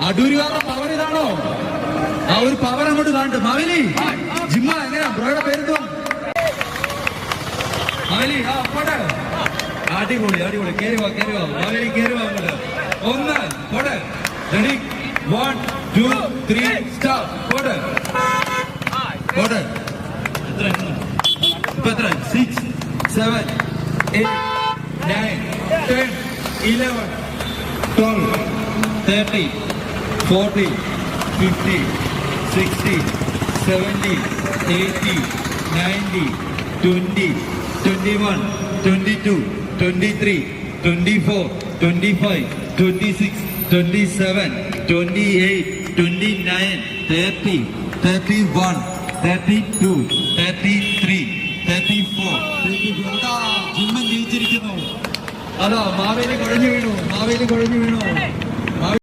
അടൂരുകാരുടെ power ഇതാണോ? ആ ഒരു പവർ അങ്ങോട്ട് കാണട്ടെ. മാവേലി ജിമ്മ എങ്ങനെയാ ബ്രോയുടെ പേരെന്തോ? മാവേലി പോട്ടെ. അടിപൊളി അടിപൊളി. കേറി വാ മാവേലി, കേറി വാ അങ്ങോട്ട്. ഒന്ന് പോട്ടെ. Ready 1 2 3 start. പോട്ടെ പോട്ടെ. എത്ര 6 7 8 9 10 11 12 13 14 15 16 17 18 19 20 21 22 23 24 25 26 27 28 29 30 31 32 33 34 ജിമ്മൻ ജയിച്ചിരിക്കുന്നു. അതാ മാവേലി കുഴഞ്ഞു വീണു.